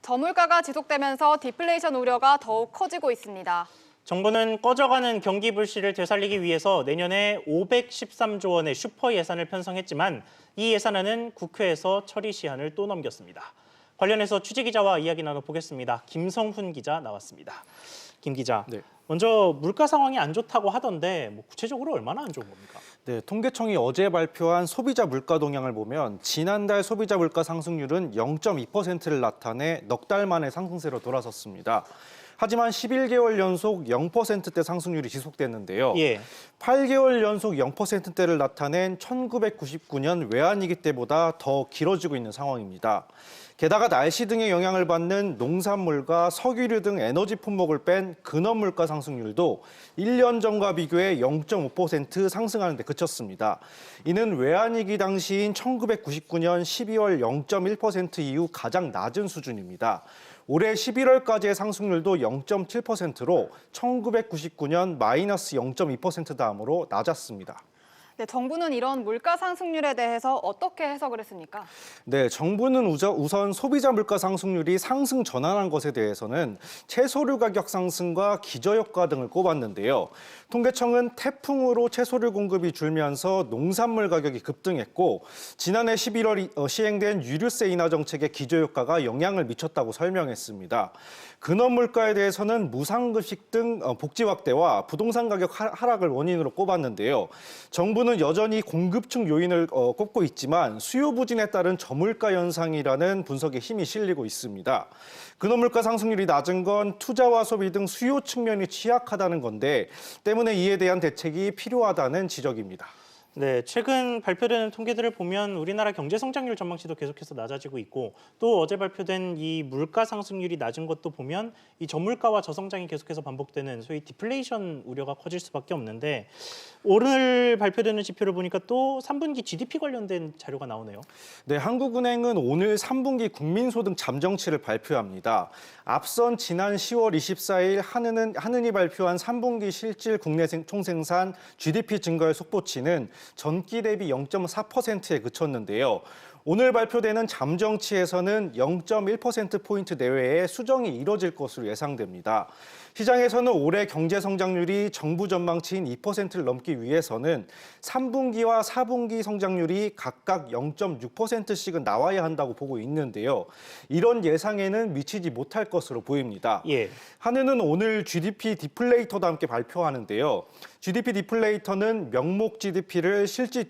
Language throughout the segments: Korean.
저물가가 지속되면서 디플레이션 우려가 더욱 커지고 있습니다. 정부는 꺼져가는 경기 불씨를 되살리기 위해서 내년에 513조 원의 슈퍼 예산을 편성했지만 이 예산안은 국회에서 처리 시한을 또 넘겼습니다. 관련해서 취재기자와 이야기 나눠보겠습니다. 김성훈 기자 나왔습니다. 김 기자, 네. 먼저 물가 상황이 안 좋다고 하던데 구체적으로 얼마나 안 좋은 겁니까? 네, 통계청이 어제 발표한 소비자 물가 동향을 보면 지난달 소비자 물가 상승률은 0.2%를 나타내 넉 달 만에 상승세로 돌아섰습니다. 하지만 11개월 연속 0%대 상승률이 지속됐는데요. 8개월 연속 0%대를 나타낸 1999년 외환위기 때보다 더 길어지고 있는 상황입니다. 게다가 날씨 등의 영향을 받는 농산물과 석유류 등 에너지 품목을 뺀 근원 물가 상승률도 1년 전과 비교해 0.5% 상승하는 데 그쳤습니다. 이는 외환위기 당시인 1999년 12월 0.1% 이후 가장 낮은 수준입니다. 올해 11월까지의 상승률도 0.7%로 1999년 마이너스 0.2% 다음으로 낮았습니다. 네, 정부는 이런 물가 상승률에 대해서 어떻게 해석을 했습니까? 네, 정부는 우선 소비자 물가 상승률이 상승 전환한 것에 대해서는 채소류 가격 상승과 기저효과 등을 꼽았는데요. 통계청은 태풍으로 채소류 공급이 줄면서 농산물 가격이 급등했고 지난해 11월 시행된 유류세 인하 정책의 기저효과가 영향을 미쳤다고 설명했습니다. 근원 물가에 대해서는 무상급식 등 복지 확대와 부동산 가격 하락을 원인으로 꼽았는데요. 정부는 여전히 공급층 요인을 꼽고 있지만 수요 부진에 따른 저물가 현상이라는 분석에 힘이 실리고 있습니다. 근원 물가 상승률이 낮은 건 투자와 소비 등 수요 측면이 취약하다는 건데 때문에 이에 대한 대책이 필요하다는 지적입니다. 네, 최근 발표되는 통계들을 보면 우리나라 경제 성장률 전망치도 계속해서 낮아지고 있고 또 어제 발표된 이 물가 상승률이 낮은 것도 보면 이 저물가와 저성장이 계속해서 반복되는 소위 디플레이션 우려가 커질 수밖에 없는데 오늘 발표되는 지표를 보니까 또 3분기 GDP 관련된 자료가 나오네요. 네, 한국은행은 오늘 3분기 국민소득 잠정치를 발표합니다. 앞선 지난 10월 24일 한은이 발표한 3분기 실질 국내 총생산 GDP 증가율 속보치는 전기 대비 0.4%에 그쳤는데요. 오늘 발표되는 잠정치에서는 0.1%포인트 내외의 수정이 이뤄질 것으로 예상됩니다. 시장에서는 올해 경제 성장률이 정부 전망치인 2%를 넘기 위해서는 3분기와 4분기 성장률이 각각 0.6%씩은 나와야 한다고 보고 있는데요. 이런 예상에는 미치지 못할 것으로 보입니다. 한은은 오늘 GDP 디플레이터도 함께 발표하는데요. GDP 디플레이터는 명목 GDP를 실질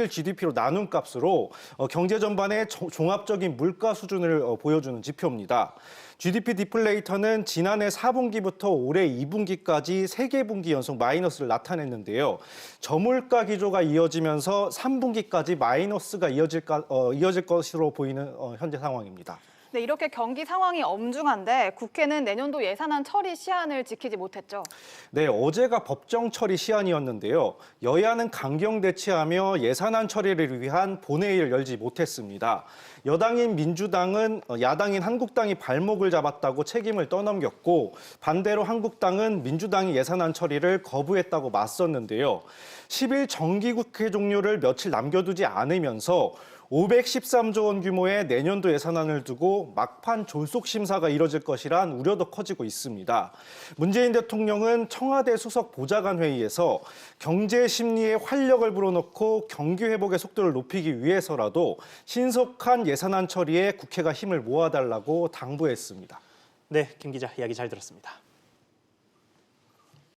GDP로 나눈 값으로 경제 전반의 종합적인 물가 수준을 보여주는 지표입니다. GDP 디플레이터는 지난해 4분기부터 올해 2분기까지 3개 분기 연속 마이너스를 나타냈는데요. 저물가 기조가 이어지면서 3분기까지 마이너스가 이어질 것으로 보이는 현재 상황입니다. 네, 이렇게 경기 상황이 엄중한데 국회는 내년도 예산안 처리 시한을 지키지 못했죠. 네, 어제가 법정 처리 시한이었는데요. 여야는 강경 대치하며 예산안 처리를 위한 본회의를 열지 못했습니다. 여당인 민주당은 야당인 한국당이 발목을 잡았다고 책임을 떠넘겼고 반대로 한국당은 민주당이 예산안 처리를 거부했다고 맞섰는데요. 10일 정기국회 종료를 며칠 남겨두지 않으면서 513조 원 규모의 내년도 예산안을 두고 막판 졸속 심사가 이뤄질 것이란 우려도 커지고 있습니다. 문재인 대통령은 청와대 수석 보좌관 회의에서 경제 심리에 활력을 불어넣고 경기 회복의 속도를 높이기 위해서라도 신속한 예산안 처리에 국회가 힘을 모아달라고 당부했습니다. 네, 김 기자 이야기 잘 들었습니다.